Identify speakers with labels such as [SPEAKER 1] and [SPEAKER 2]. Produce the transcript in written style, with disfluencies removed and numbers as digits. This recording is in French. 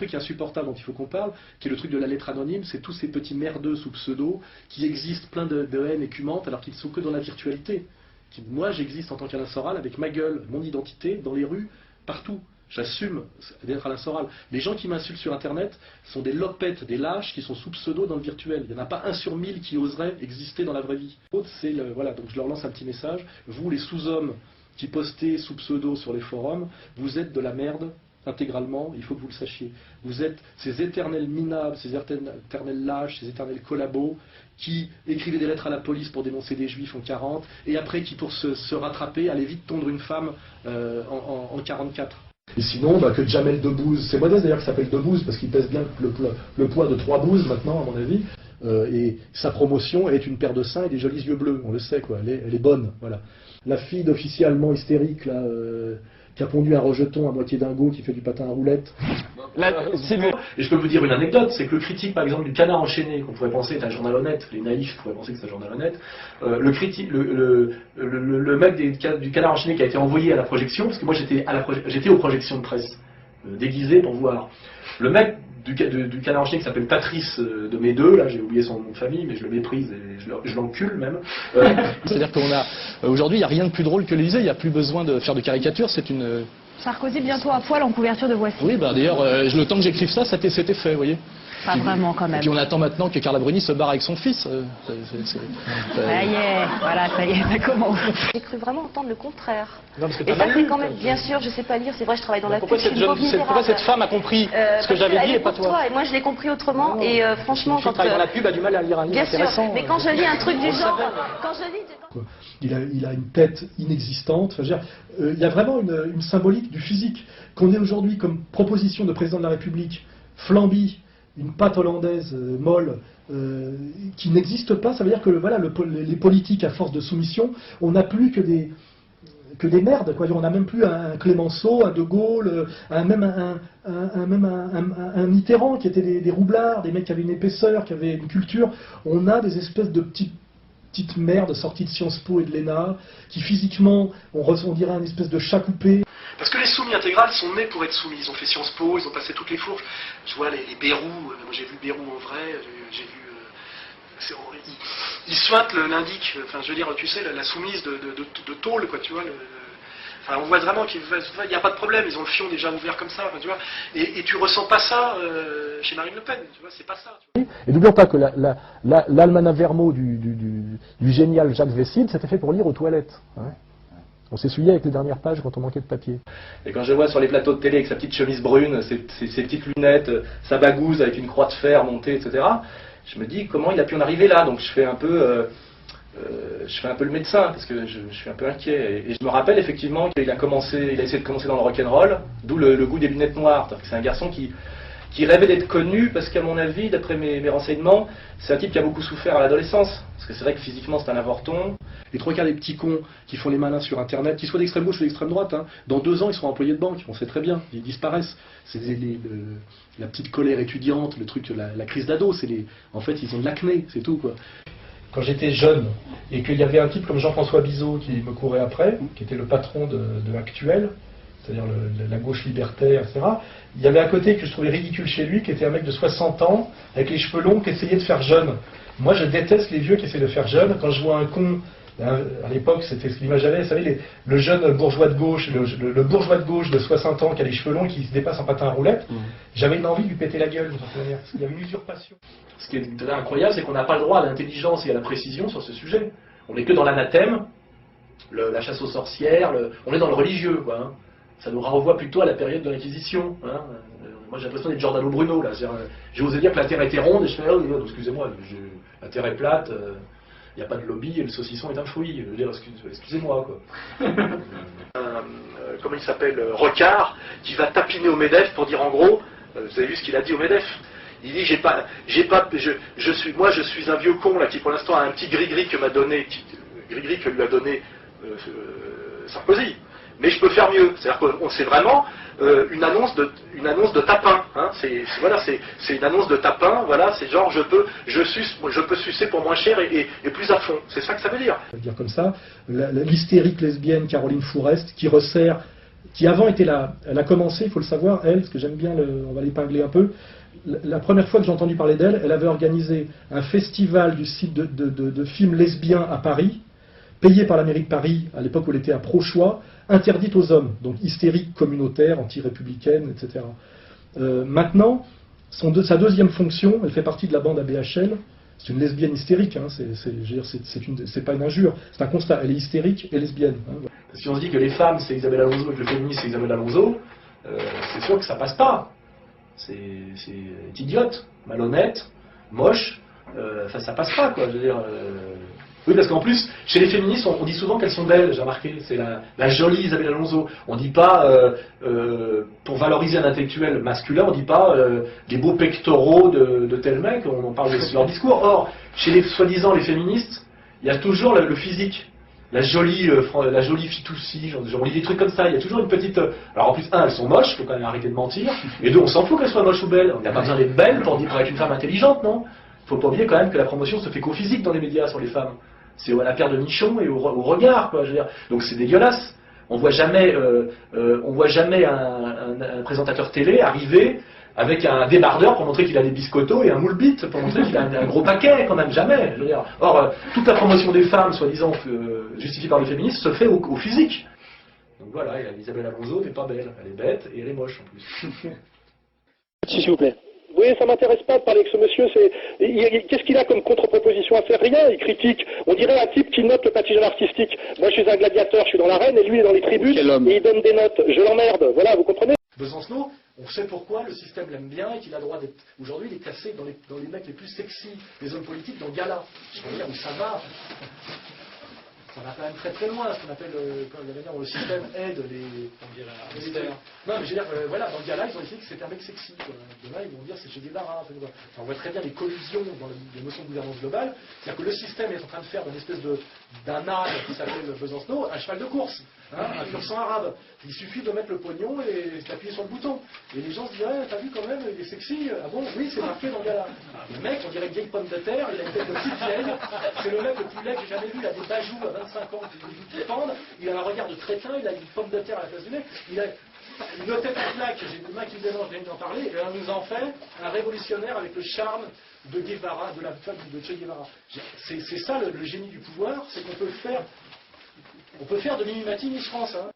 [SPEAKER 1] truc insupportable dont il faut qu'on parle, qui est le truc de la lettre anonyme, c'est tous ces petits merdeux sous pseudo qui existent plein de haine écumante alors qu'ils ne sont que dans la virtualité. Moi, j'existe en tant qu'Alain Soral avec ma gueule, mon identité, dans les rues, partout. J'assume d'être Alain Soral. Les gens qui m'insultent sur Internet sont des lopettes, des lâches qui sont sous pseudo dans le virtuel. Il n'y en a pas 1 sur 1000 qui oserait exister dans la vraie vie. Voilà, donc je leur lance un petit message. Vous, les sous-hommes qui postez sous pseudo sur les forums, vous êtes de la merde intégralement, il faut que vous le sachiez. Vous êtes ces éternels minables, ces éternels lâches, ces éternels collabos qui écrivaient des lettres à la police pour dénoncer des juifs en 40 et après qui, pour se rattraper, allaient vite tondre une femme en 44. Et sinon, que Jamel Debbouze, c'est Modeste d'ailleurs qui s'appelle Debbouze parce qu'il pèse bien le poids de 3 bouses maintenant, à mon avis. Et sa promotion est une paire de seins et des jolis yeux bleus, on le sait, quoi. Elle est bonne, voilà. La fille d'officier allemand hystérique, là, qui a pondu un rejeton à moitié dingo, qui fait du patin à roulettes.
[SPEAKER 2] Et je peux vous dire une anecdote, c'est que le critique, par exemple, du Canard enchaîné, qu'on pourrait penser être un journal honnête, les naïfs pourraient penser que c'est un journal honnête, le mec du Canard enchaîné qui a été envoyé à la projection, parce que moi j'étais aux projections de presse, déguisé pour voir. Le mec du Canard enchaîné qui s'appelle Patrice de mes deux, là j'ai oublié son nom de famille, mais je le méprise et je l'encule même.
[SPEAKER 3] C'est-à-dire qu'aujourd'hui il n'y a rien de plus drôle que l'Élysée, il n'y a plus besoin de faire de caricature, c'est une...
[SPEAKER 4] Sarkozy bientôt à poil en couverture de Voici.
[SPEAKER 3] Oui, d'ailleurs, le temps que j'écrive ça, c'était fait, vous voyez.
[SPEAKER 4] Pas vraiment quand même.
[SPEAKER 3] Et puis on attend maintenant que Carla Bruni se barre avec son fils.
[SPEAKER 4] Ça y est, voilà, ça y est, ça commence.
[SPEAKER 5] J'ai cru vraiment entendre le contraire.
[SPEAKER 3] Non, parce que
[SPEAKER 5] et ça c'est quand même, bien sûr, je sais pas lire, c'est vrai, je travaille dans la pub.
[SPEAKER 3] Pourquoi cette femme a compris ce que j'avais dit et pas toi?
[SPEAKER 5] Et moi je l'ai compris autrement, et franchement
[SPEAKER 3] quand... travaille dans la pub a du mal à lire un livre intéressant.
[SPEAKER 5] Bien sûr, mais quand je lis un truc du genre, quand je lis...
[SPEAKER 1] Il a une tête inexistante. Enfin, il y a vraiment une symbolique du physique. Qu'on ait aujourd'hui comme proposition de président de la République, Flamby, une pâte hollandaise molle, qui n'existe pas, ça veut dire que voilà, les politiques, à force de soumission, on n'a plus que des merdes, quoi. On n'a même plus un Clémenceau, un De Gaulle, même un Mitterrand qui était des roublards, des mecs qui avaient une épaisseur, qui avaient une culture. On a des espèces de petites merdes sorties de Sciences Po et de l'ENA, qui physiquement, on dirait un espèce de chat coupé. Parce que les soumis intégrales sont nés pour être soumis. Ils ont fait Sciences Po, ils ont passé toutes les fourches. Je vois les Bérou, moi j'ai vu Bérou en vrai, j'ai vu... ils suintent l'indique, enfin je veux dire, tu sais, la soumise de tôle, quoi, tu vois. Enfin, on voit vraiment qu'il n'y a pas de problème, ils ont le fion déjà ouvert comme ça, tu vois. Et tu ressens pas ça chez Marine Le Pen, tu vois, c'est pas ça. Tu vois. Et n'oublions pas que l'almanach Vermeau du génial Jacques Vessille, c'était fait pour lire aux toilettes. Hein. On s'essuyait avec les dernières pages quand on manquait de papier. Et quand je vois sur les plateaux de télé avec sa petite chemise brune, ses petites lunettes, sa bagouze avec une croix de fer montée, etc., je me dis comment il a pu en arriver là. Donc je fais un peu le médecin parce que je suis un peu inquiet. Et je me rappelle effectivement qu'il a essayé de commencer dans le rock'n'roll, d'où le goût des lunettes noires. C'est un garçon qui rêvait d'être connu parce qu'à mon avis, d'après mes renseignements, c'est un type qui a beaucoup souffert à l'adolescence. Parce que c'est vrai que physiquement c'est un avorton. Les 3/4 des petits cons qui font les malins sur Internet, qu'ils soient d'extrême gauche ou d'extrême droite, hein, dans 2 ans ils seront employés de banque, on sait très bien, ils disparaissent. C'est la petite colère étudiante, le truc, la crise d'ado, en fait ils ont de l'acné, c'est tout quoi. Quand j'étais jeune et qu'il y avait un type comme Jean-François Bizot qui me courait après, qui était le patron de Actuel, c'est-à-dire la gauche libertaire, etc. Il y avait un côté que je trouvais ridicule chez lui, qui était un mec de 60 ans, avec les cheveux longs, qui essayait de faire jeune. Moi je déteste les vieux qui essaient de faire jeune. Quand je vois un con, à l'époque c'était ce l'image j'avais, vous savez, le jeune bourgeois de gauche, le bourgeois de gauche de 60 ans qui a les cheveux longs, qui se dépasse en patin à roulettes, j'avais une envie de lui péter la gueule, parce qu'il y avait une usurpation. Ce qui est incroyable, c'est qu'on n'a pas le droit à l'intelligence et à la précision sur ce sujet. On n'est que dans l'anathème, la chasse aux sorcières, on est dans le religieux, quoi. Hein. Ça nous renvoie plutôt à la période de l'Inquisition. Hein. Moi j'ai l'impression d'être Giordano Bruno, là. J'ai osé dire que la Terre était ronde, et je fais, oh, excusez-moi, la Terre est plate, il n'y a pas de lobby, et le saucisson est un fruit. Je veux dire, excusez-moi, quoi. Comment il s'appelle, Rocard, qui va tapiner au MEDEF pour dire en gros, vous avez vu ce qu'il a dit au MEDEF? Il dit, je suis un vieux con là qui pour l'instant a un petit gris-gris que lui a donné Sarkozy. Mais je peux faire mieux. C'est-à-dire qu'on c'est vraiment une annonce de tapin. Hein. C'est une annonce de tapin. Voilà, c'est genre je peux sucer pour moins cher et plus à fond. C'est ça que ça veut dire. Ça veut dire comme ça, l'hystérique lesbienne Caroline Fourest qui resserre qui avant était là. Elle a commencé, il faut le savoir, elle, parce que j'aime bien, on va l'épingler un peu. La première fois que j'ai entendu parler d'elle, elle avait organisé un festival du site de films lesbiens à Paris, payé par la mairie de Paris, à l'époque où elle était à pro-choix, interdite aux hommes, donc hystérique, communautaire, anti-républicaine, etc. Maintenant, sa deuxième fonction, elle fait partie de la bande ABHL, c'est une lesbienne hystérique, hein, c'est pas une injure, c'est un constat, elle est hystérique et lesbienne. Hein.
[SPEAKER 2] Si on se dit que les femmes c'est Isabelle Alonso et que le féminisme c'est Isabelle Alonso, c'est sûr que ça passe pas. C'est idiote, malhonnête, moche, enfin ça passe pas quoi, je veux dire. Oui, parce qu'en plus, chez les féministes, on dit souvent qu'elles sont belles, j'ai remarqué, c'est la jolie Isabelle Alonso. On dit pas, pour valoriser un intellectuel masculin, on dit pas les beaux pectoraux de tel mec, on parle de leur discours. Or, chez les soi-disant les féministes, il y a toujours le physique. La jolie fitoussi, on lit des trucs comme ça, il y a toujours une petite... Alors en plus, un, elles sont moches, faut quand même arrêter de mentir, et deux, on s'en fout qu'elles soient moches ou belles. On n'a pas besoin d'être belle pour être une femme intelligente, non? Faut pas oublier quand même que la promotion se fait qu'au physique dans les médias sur les femmes. C'est à la paire de nichons et au regard, quoi, je veux dire. Donc c'est dégueulasse. On voit jamais un présentateur télé arriver avec un débardeur pour montrer qu'il a des biscottos et un moule bite pour montrer qu'il a un gros paquet, quand même, jamais. Je veux dire. Or, toute la promotion des femmes, soi-disant justifiée par le féminisme, se fait au physique. Donc voilà, Isabelle Alonso n'est pas belle, elle est bête et elle est moche en plus.
[SPEAKER 6] S'il vous plaît. Oui, ça m'intéresse pas de parler avec ce monsieur. Qu'est-ce qu'il a comme contre-proposition à faire? Rien, il critique. On dirait un type qui note le patrimoine artistique. Moi, je suis un gladiateur, je suis dans l'arène, et lui, il est dans les tribunes, et il donne des notes. Je l'emmerde. Voilà, vous comprenez?
[SPEAKER 2] Besancenot, on sait pourquoi le système l'aime bien et qu'il a le droit d'être... Aujourd'hui, il est classé dans les mecs les plus sexy des hommes politiques dans Gala. Je veux dire où ça va. Ça va quand même très très loin, ce qu'on appelle, le système aide les... Non, mais je veux dire, voilà, dans le Gala, ils ont essayé que c'était un mec sexy. Quoi. Demain, ils vont dire c'est chez Guevara. Enfin, on voit très bien les collusions dans les notions de gouvernance globale. C'est-à-dire que le système est en train de faire d'une espèce d'un âne qui s'appelle Besancenot un cheval de course, hein, un pur sang arabe. Il suffit de mettre le pognon et d'appuyer sur le bouton. Et les gens se disent, ouais, t'as vu quand même, il est sexy. Ah bon, oui, c'est marqué dans le Gala. Le mec, on dirait une vieille pomme de terre, il a une tête de petite vieille. C'est le mec le plus laid que j'ai jamais vu, il a des bajoux à 25 ans qui pendent, il a un regard de crétin, il a une pomme de terre à la place du nez, il a une tête en plaque, j'ai une main qui me démange, je viens d'en parler, et on nous en fait un révolutionnaire avec le charme de Guevara, de la femme de Che Guevara. C'est ça le génie du pouvoir, c'est qu'on peut faire de Mimimati Miss France. Hein.